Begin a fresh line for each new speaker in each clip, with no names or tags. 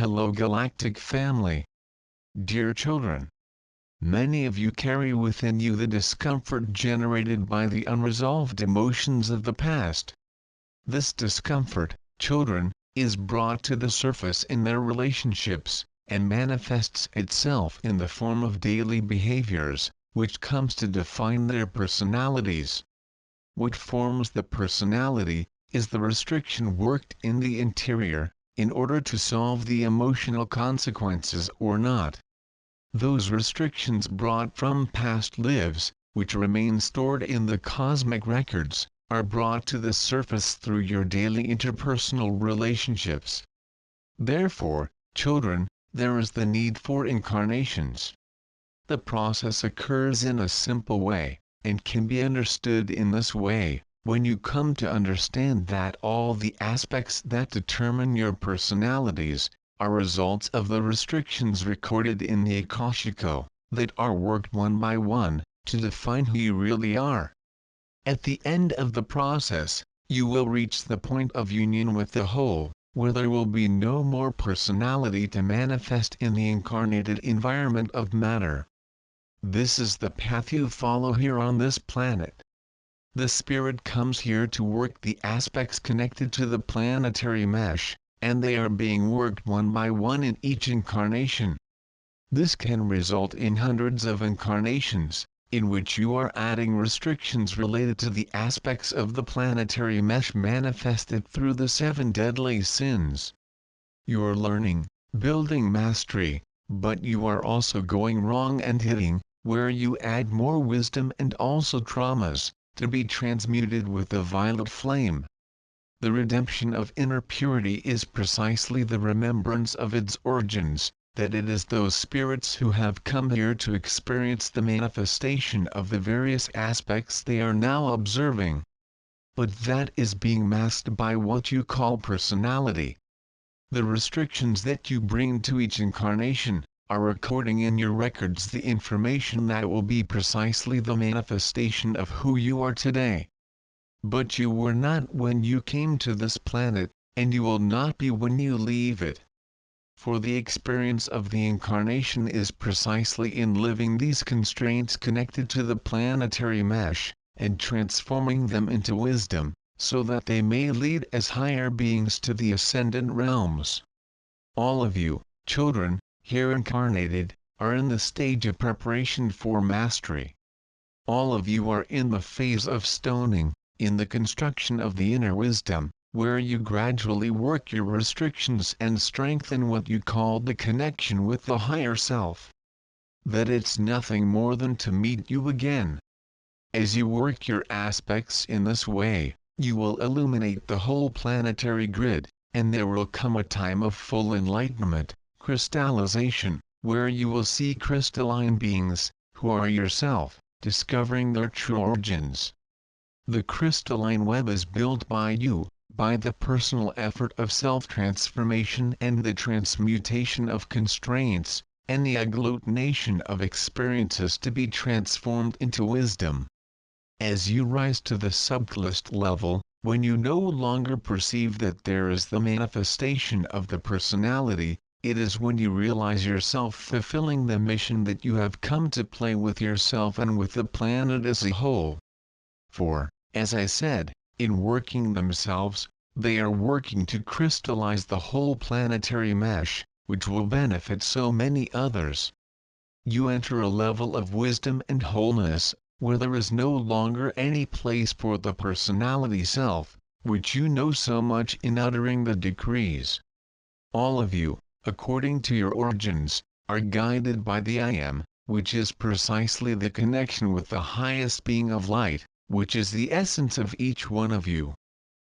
Hello Galactic family. Dear children, many of you carry within you the discomfort generated by the unresolved emotions of the past. This discomfort, children, is brought to the surface in their relationships, and manifests itself in the form of daily behaviors, which comes to define their personalities. What forms the personality is the restriction worked in the interior, in order to solve the emotional consequences or not. Those restrictions brought from past lives, which remain stored in the cosmic records, are brought to the surface through your daily interpersonal relationships. Therefore, children, there is the need for incarnations. The process occurs in a simple way, and can be understood in this way. When you come to understand that all the aspects that determine your personalities are results of the restrictions recorded in the AKASHICO, that are worked one by one to define who you really are. At the end of the process, you will reach the point of union with the whole, where there will be no more personality to manifest in the incarnated environment of matter. This is the path you follow here on this planet. The spirit comes here to work the aspects connected to the planetary mesh, and they are being worked one by one in each incarnation. This can result in hundreds of incarnations, in which you are adding restrictions related to the aspects of the planetary mesh manifested through the 7 deadly sins. You are learning, building mastery, but you are also going wrong and hitting, where you add more wisdom and also traumas, to be transmuted with the violet flame. The redemption of inner purity is precisely the remembrance of its origins, that it is those spirits who have come here to experience the manifestation of the various aspects they are now observing. But that is being masked by what you call personality. The restrictions that you bring to each incarnation are recording in your records the information that will be precisely the manifestation of who you are today. But you were not when you came to this planet, and you will not be when you leave it. For the experience of the incarnation is precisely in living these constraints connected to the planetary mesh, and transforming them into wisdom, so that they may lead as higher beings to the ascendant realms. All of you, children, here incarnated, are in the stage of preparation for mastery. All of you are in the phase of stoning, in the construction of the inner wisdom, where you gradually work your restrictions and strengthen what you call the connection with the higher self. That it's nothing more than to meet you again. As you work your aspects in this way, you will illuminate the whole planetary grid, and there will come a time of full enlightenment, crystallization, where you will see crystalline beings, who are yourself, discovering their true origins. The crystalline web is built by you, by the personal effort of self-transformation and the transmutation of constraints, and the agglutination of experiences to be transformed into wisdom. As you rise to the subtlest level, when you no longer perceive that there is the manifestation of the personality, it is when you realize yourself fulfilling the mission that you have come to play with yourself and with the planet as a whole. For, as I said, in working themselves, they are working to crystallize the whole planetary mesh, which will benefit so many others. You enter a level of wisdom and wholeness, where there is no longer any place for the personality self, which you know so much in uttering the decrees. All of you, according to your origins, are guided by the I Am, which is precisely the connection with the highest being of light, which is the essence of each one of you.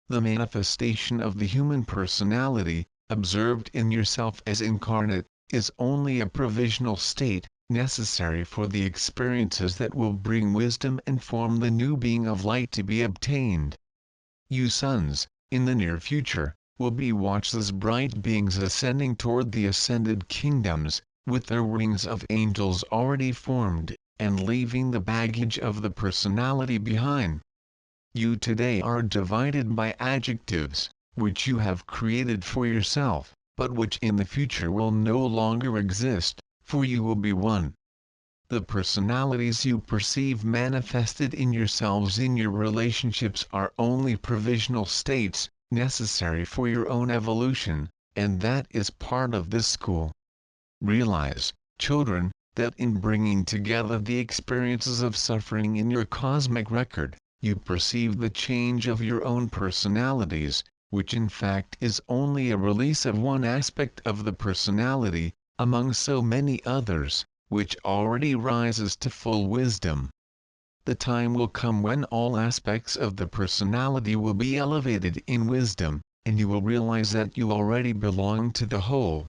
The manifestation of the human personality, observed in yourself as incarnate, is only a provisional state, necessary for the experiences that will bring wisdom and form the new being of light to be obtained. You sons, in the near future, will be watched as bright beings ascending toward the ascended kingdoms, with their wings of angels already formed, and leaving the baggage of the personality behind. You today are divided by adjectives, which you have created for yourself, but which in the future will no longer exist, for you will be one. The personalities you perceive manifested in yourselves in your relationships are only provisional states, necessary for your own evolution, and that is part of this school. Realize, children, that in bringing together the experiences of suffering in your cosmic record, you perceive the change of your own personalities, which in fact is only a release of one aspect of the personality, among so many others, which already rises to full wisdom. The time will come when all aspects of the personality will be elevated in wisdom, and you will realize that you already belong to the whole.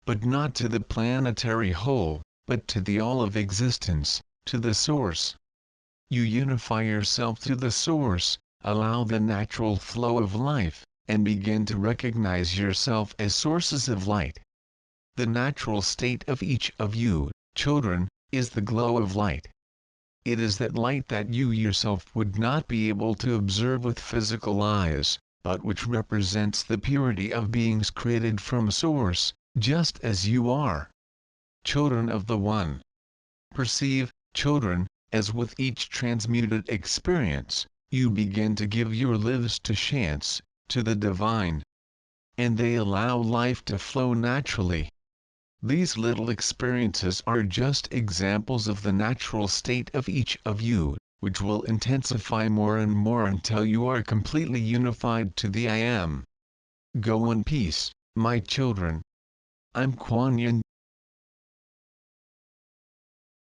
But not to the planetary whole, but to the all of existence, to the source. You unify yourself to the source, allow the natural flow of life, and begin to recognize yourself as sources of light. The natural state of each of you, children, is the glow of light. It is that light that you yourself would not be able to observe with physical eyes, but which represents the purity of beings created from source, just as you are. Children of the One. Perceive, children, as with each transmuted experience, you begin to give your lives to chance, to the divine. And they allow life to flow naturally. These little experiences are just examples of the natural state of each of you, which will intensify more and more until you are completely unified to the I Am. Go in peace, my children. I'm Kuan Yin,